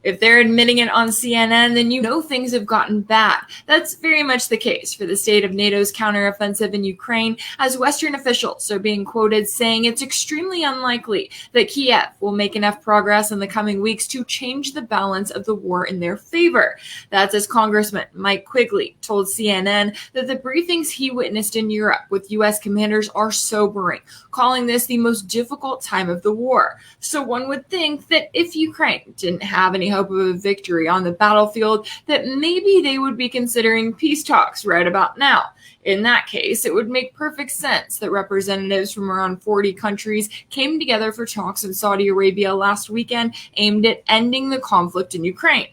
If they're admitting it on CNN, then you know things have gotten bad. That's very much the case for the state of NATO's counteroffensive in Ukraine, as Western officials are being quoted saying it's extremely unlikely that Kiev will make enough progress in the coming weeks to change the balance of the war in their favor. That's as Congressman Mike Quigley told CNN that the briefings he witnessed in Europe with U.S. commanders are sobering, calling this the most difficult time of the war. So one would think that if Ukraine didn't have any hope of a victory on the battlefield, that maybe they would be considering peace talks right about now. In that case, it would make perfect sense that representatives from around 40 countries came together for talks in Saudi Arabia last weekend aimed at ending the conflict in Ukraine.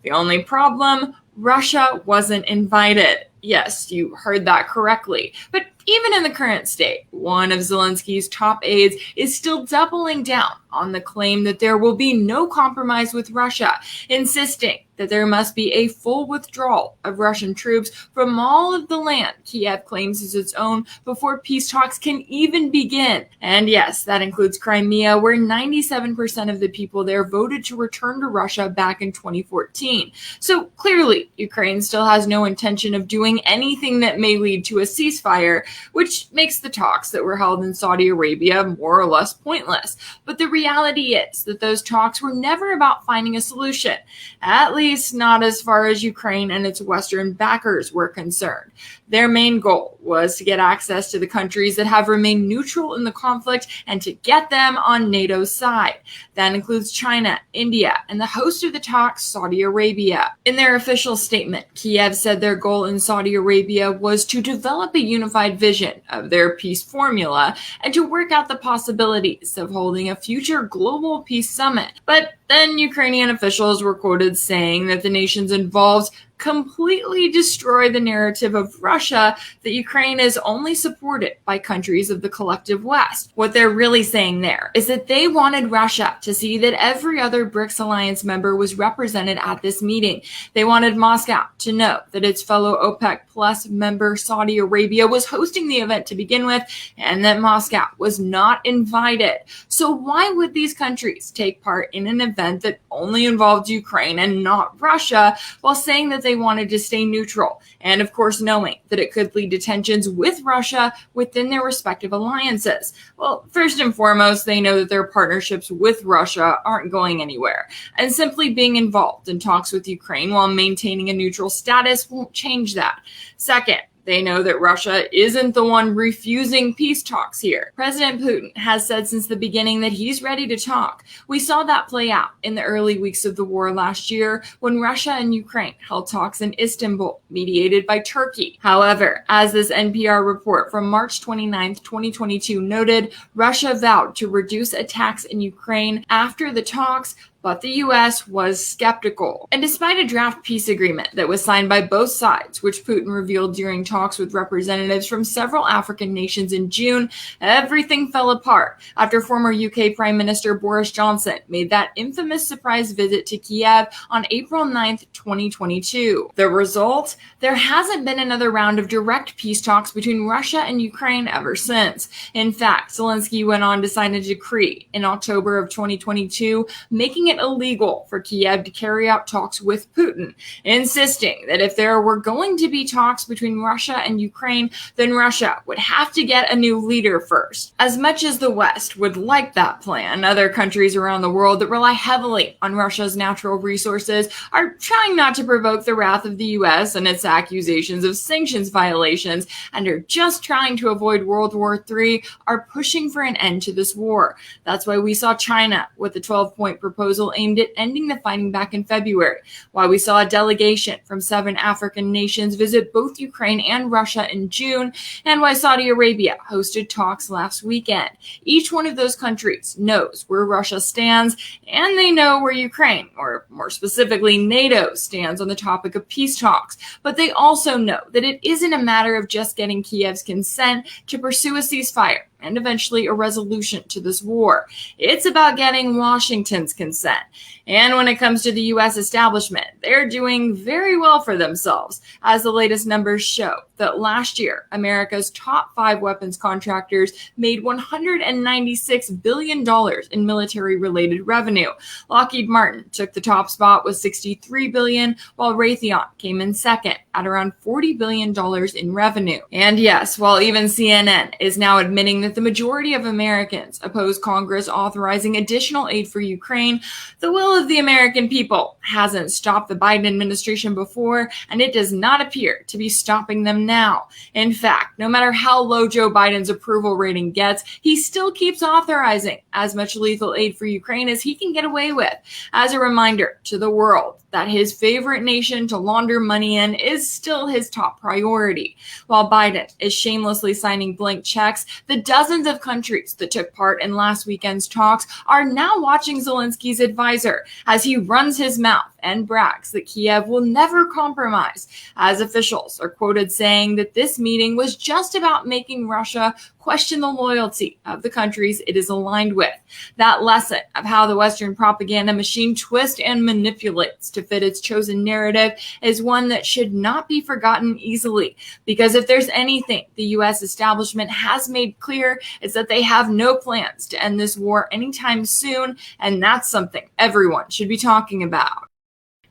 The only problem, Russia wasn't invited. Yes, you heard that correctly. But even in the current state, one of Zelensky's top aides is still doubling down on the claim that there will be no compromise with Russia, insisting that there must be a full withdrawal of Russian troops from all of the land Kiev claims is its own before peace talks can even begin. And yes, that includes Crimea, where 97% of the people there voted to return to Russia back in 2014. So clearly, Ukraine still has no intention of doing anything that may lead to a ceasefire, which makes the talks that were held in Saudi Arabia more or less pointless. But the reality is that those talks were never about finding a solution, at least not as far as Ukraine and its Western backers were concerned. Their main goal was to get access to the countries that have remained neutral in the conflict and to get them on NATO's side. That includes China, India, and the host of the talks, Saudi Arabia. In their official statement, Kiev said their goal in Saudi Arabia was to develop a unified vision of their peace formula and to work out the possibilities of holding a future global peace summit. But then Ukrainian officials were quoted saying that the nations involved completely destroy the narrative of Russia that Ukraine is only supported by countries of the collective West. What they're really saying there is that they wanted Russia to see that every other BRICS alliance member was represented at this meeting. They wanted Moscow to know that its fellow OPEC Plus member Saudi Arabia was hosting the event to begin with, and that Moscow was not invited. So why would these countries take part in an event that only involved Ukraine and not Russia, while saying that they wanted to stay neutral, and of course knowing that it could lead to tensions with Russia within their respective alliances? Well, first and foremost, they know that their partnerships with Russia aren't going anywhere, and simply being involved in talks with Ukraine while maintaining a neutral status won't change that. Second, they know that Russia isn't the one refusing peace talks here. President Putin has said since the beginning that he's ready to talk. We saw that play out in the early weeks of the war last year when Russia and Ukraine held talks in Istanbul, mediated by Turkey. However, as this NPR report from March 29, 2022 noted, Russia vowed to reduce attacks in Ukraine after the talks, but the U.S. was skeptical. And despite a draft peace agreement that was signed by both sides, which Putin revealed during talks with representatives from several African nations in June, everything fell apart after former UK Prime Minister Boris Johnson made that infamous surprise visit to Kiev on April 9, 2022. The result? There hasn't been another round of direct peace talks between Russia and Ukraine ever since. In fact, Zelensky went on to sign a decree in October of 2022, making it illegal for Kiev to carry out talks with Putin, insisting that if there were going to be talks between Russia and Ukraine, then Russia would have to get a new leader first. As much as the West would like that plan, other countries around the world that rely heavily on Russia's natural resources are trying not to provoke the wrath of the U.S. and its accusations of sanctions violations, and are just trying to avoid World War III, are pushing for an end to this war. That's why we saw China with a 12-point proposal aimed at ending the fighting back in February, why we saw a delegation from 7 African nations visit both Ukraine and Russia in June, and why Saudi Arabia hosted talks last weekend. Each one of those countries knows where Russia stands, and they know where Ukraine, or more specifically NATO, stands on the topic of peace talks. But they also know that it isn't a matter of just getting Kiev's consent to pursue a ceasefire and eventually a resolution to this war. It's about getting Washington's consent. And when it comes to the U.S. establishment, they're doing very well for themselves, as the latest numbers show that last year, America's top 5 weapons contractors made $196 billion in military-related revenue. Lockheed Martin took the top spot with $63 billion, while Raytheon came in second at around $40 billion in revenue. And yes, while even CNN is now admitting that the majority of Americans oppose Congress authorizing additional aid for Ukraine, the will of the American people hasn't stopped the Biden administration before, and it does not appear to be stopping them now. In fact, no matter how low Joe Biden's approval rating gets, he still keeps authorizing as much lethal aid for Ukraine as he can get away with, as a reminder to the world that his favorite nation to launder money in is still his top priority. While Biden is shamelessly signing blank checks, the dozens of countries that took part in last weekend's talks are now watching Zelensky's advisor as he runs his mouth and brags that Kiev will never compromise, as officials are quoted saying that this meeting was just about making Russia question the loyalty of the countries it is aligned with. That lesson of how the Western propaganda machine twists and manipulates to fit its chosen narrative is one that should not be forgotten easily, because if there's anything the U.S. establishment has made clear, it's that they have no plans to end this war anytime soon, and that's something everyone should be talking about.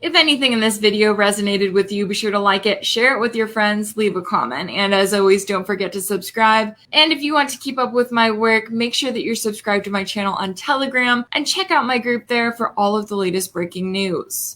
If anything in this video resonated with you, be sure to like it, share it with your friends, leave a comment, and as always, don't forget to subscribe. And if you want to keep up with my work, make sure that you're subscribed to my channel on Telegram and check out my group there for all of the latest breaking news.